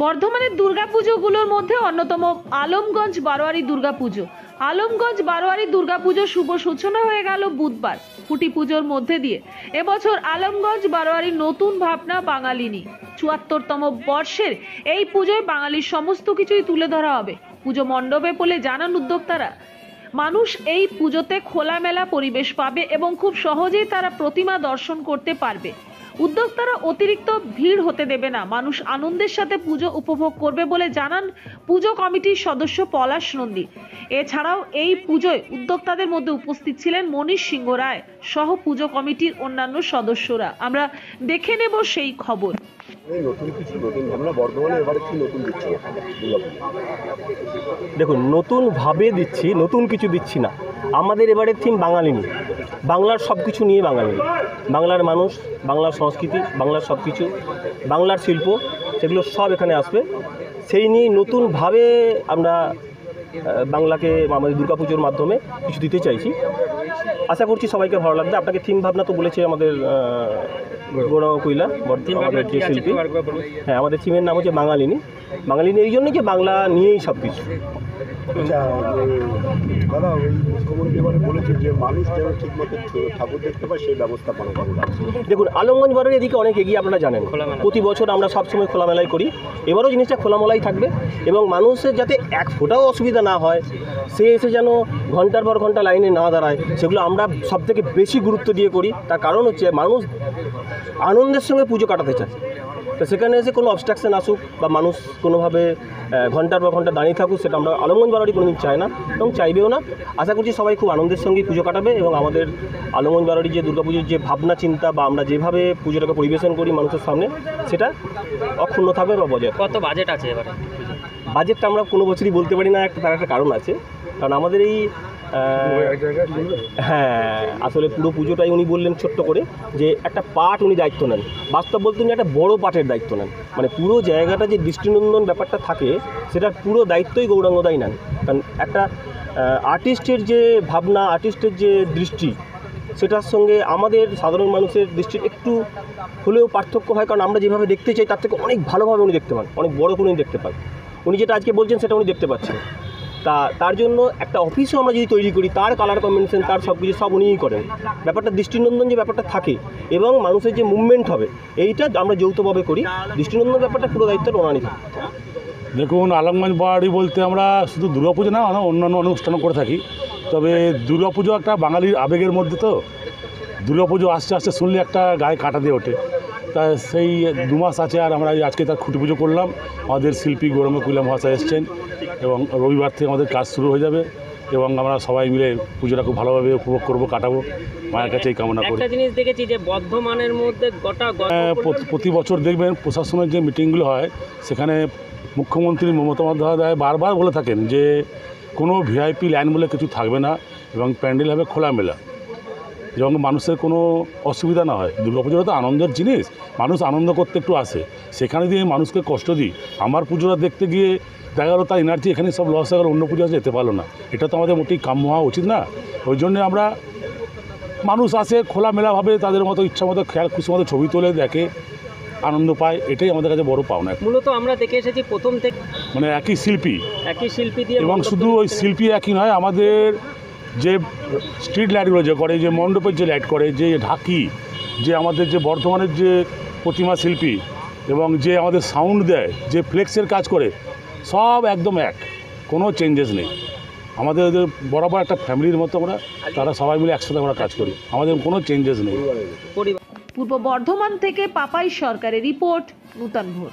বর্ধমানের দুর্গাপুজোগুলোর মধ্যে অন্যতম আলমগঞ্জ বারোয়ারি দুর্গাপুজো। আলমগঞ্জ বারোয়ারি দুর্গাপুজো শুভ সূচনা হয়ে গেল বুধবার খুঁটি পুজোর মধ্যে দিয়ে। এবছর আলমগঞ্জ বারোয়ারির নতুন ভাবনা বাঙালিনী ৭৪তম বর্ষের এই পুজোয় বাঙালির সমস্ত কিছুই তুলে ধরা হবে পুজো মণ্ডপে বলে জানান উদ্যোক্তারা। মানুষ এই পুজোতে খোলামেলা পরিবেশ পাবে এবং খুব সহজেই তারা প্রতিমা দর্শন করতে পারবে। উদ্যোক্তারা অতিরিক্ত ভিড় হতে দেবে না, মানুষ আনন্দের সাথে পুজো উপভোগ করবে বলে জানান পুজো কমিটির সদস্য পলাশ নন্দী। এছাড়াও এই পুজোয় উদ্যোক্তাদের মধ্যে উপস্থিত ছিলেন মনীষ সিংহ রায় সহ পুজো কমিটির অন্যান্য সদস্যরা। আমরা দেখে নেব সেই খবর। দেখুন, নতুনভাবে দিচ্ছি, নতুন কিছু দিচ্ছি না। আমাদের এবারের থিম বাঙালিনী, বাংলার সব কিছু নিয়ে বাঙালিনী, বাংলার মানুষ, বাংলার সংস্কৃতি, বাংলার সব কিছু, বাংলার শিল্প, সেগুলো সব এখানে আসবে। সেই নিয়ে নতুনভাবে আমরা বাংলাকে আমাদের দুর্গাপুজোর মাধ্যমে কিছু দিতে চাইছি। আশা করছি সবাইকে ভালো লাগবে। আপনাকে থিম ভাবনা তো বলেছে আমাদের গৌরঙ্গ কৈলা, আমাদের যে শিল্পী। হ্যাঁ, আমাদের থিমের নাম হচ্ছে বাঙালিনী। বাঙালিনী এই জন্যই যে বাংলা নিয়েই সব কিছু। দাদা, ওই মুখ্যমন্ত্রী এবারে বলেছে যে মানুষ যেন ঠিকমতো ঠাকুর দেখতে পায় সেই ব্যবস্থা করা হবে। দেখুন, আলমগঞ্জ বারোয়ারি এদিকে অনেক এগিয়ে, আপনারা জানেন। প্রতি বছর আমরা সবসময় খোলামেলাই করি, এবারও জিনিসটা খোলামেলাই থাকবে এবং মানুষের যাতে এক ফোঁটাও অসুবিধা না হয়, সে এসে যেন ঘন্টার পর ঘন্টা লাইনে না দাঁড়ায়, সেগুলো আমরা সবথেকে বেশি গুরুত্ব দিয়ে করি। তার কারণ হচ্ছে মানুষ আনন্দের সঙ্গে পুজো কাটাতে চায়। তো সেখানে এসে কোনো অবস্ট্রাকশন আসুক বা মানুষ কোনোভাবে ঘন্টার পর ঘন্টা দাঁড়িয়ে থাকুক, সেটা আমরা আলমগঞ্জ বারোয়ারি কোনোদিন চাই না এবং চাইবেও না। আশা করছি সবাই খুব আনন্দের সঙ্গেই পুজো কাটাবে এবং আমাদের আলমগঞ্জ বারোয়ারি যে দুর্গাপুজোর যে ভাবনা চিন্তা বা আমরা যেভাবে পুজোটাকে পরিবেশন করি মানুষের সামনে, সেটা অক্ষুণ্ণ থাকবে বা বজায়। কত বাজেট আছে এবারে? বাজেটটা আমরা কোনো বছরই বলতে পারি না, তার একটা কারণ আছে। কারণ আমাদের এই হ্যাঁ, আসলে পুরো পুজোটাই উনি বললেন ছোট্ট করে যে একটা পার্ট উনি দায়িত্ব নেন। বাস্তব বলতে উনি একটা বড় পার্টের দায়িত্ব নেন, মানে পুরো জায়গাটা যে দৃষ্টিনন্দন ব্যাপারটা থাকে সেটার পুরো দায়িত্বই গৌরাঙ্গদাই নেন। কারণ একটা আর্টিস্টের যে ভাবনা, আর্টিস্টের যে দৃষ্টি, সেটার সঙ্গে আমাদের সাধারণ মানুষের দৃষ্টির একটু হলেও পার্থক্য হয়। কারণ আমরা যেভাবে দেখতে চাই তার থেকে অনেক ভালোভাবে উনি দেখতে পান, অনেক বড় করে উনি দেখতে পান। উনি যেটা আজকে বলছেন সেটা উনি দেখতে পাচ্ছেন। তার জন্য একটা অফিসও আমরা যদি তৈরি করি, তার কালার কম্বিনেশন, তার সব কিছু সব উনিই করেন। ব্যাপারটা দৃষ্টিনন্দন যে ব্যাপারটা থাকে এবং মানুষের যে মুভমেন্ট হবে, এইটা আমরা যৌথভাবে করি। দৃষ্টিনন্দন ব্যাপারটা পুরো দায়িত্ব ওনারই থাকে। দেখুন, আলমগঞ্জ বারোয়ারি বলতে আমরা শুধু দুর্গাপুজো না, অন্যান্য অনুষ্ঠানও করে থাকি। তবে দুর্গাপুজো একটা বাঙালির আবেগের মধ্যে, তো দুর্গাপুজো আস্তে আস্তে শুনলে একটা গায়ে কাঁটা দিয়ে ওঠে। তা সেই 2 মাস আছে আর আমরা আজকে তার খুঁটি পুজো করলাম। আমাদের শিল্পী গৌরঙ্গ কৈলা মহাশয় এসছেন এবং রবিবার থেকে আমাদের কাজ শুরু হয়ে যাবে এবং আমরা সবাই মিলে পুজোটা খুব ভালোভাবে উপভোগ করবো, কাটাবো। মায়ের কাছে এই কামনা করি। একটা জিনিস দেখেছি যে বর্ধমানের মধ্যে প্রতি বছর দেখবেন প্রশাসনের যে মিটিংগুলো হয়, সেখানে মুখ্যমন্ত্রী মমতা বন্দ্যোপাধ্যায় বারবার বলে থাকেন যে কোনো ভিআইপি লাইন বলে কিছু থাকবে না এবং প্যান্ডেল হবে খোলামেলা এবং মানুষের কোনো অসুবিধা না হয়। দুর্গাপুজোটা তো আনন্দের জিনিস, মানুষ আনন্দ করতে একটু আসে, সেখানে দিয়ে মানুষকে কষ্ট দিই। আমার পুজোটা দেখতে গিয়ে দেখা গেলো তার এনার্জি এখানে সব লস হয়ে গেলো, অন্য পুজো যেতে পারলো না। এটা তো আমাদের মোটেই কাম্য হওয়া উচিত না। ওই জন্যে আমরা মানুষ আসে খোলামেলাভাবে তাদের মতো ইচ্ছা মতো খেয়াল খুশি মতো ছবি তোলে, দেখে, আনন্দ পায়। এটাই আমাদের কাছে বড় পাওনা। মূলত আমরা দেখে এসেছি প্রথম থেকে মানে একই শিল্পী দিয়ে, এবং শুধু ওই শিল্পী একই নয়, আমাদের যে স্ট্রিট লাইটগুলো যে করে, যে মণ্ডপের যে লাইট করে, যে ঢাকি, যে আমাদের যে বর্ধমানের যে প্রতিমা শিল্পী এবং যে আমাদের সাউন্ড দেয়, যে ফ্লেক্সের কাজ করে, সব একদম এক, কোনো চেঞ্জেস নেই। আমাদের বরাবর একটা ফ্যামিলির মতো আমরা, তারা সবাই মিলে একসাথে আমরা কাজ করি, আমাদের কোনো চেঞ্জেস নেই। পূর্ব বর্ধমান থেকে পাপাই সরকারের রিপোর্ট, নূতন ভোর।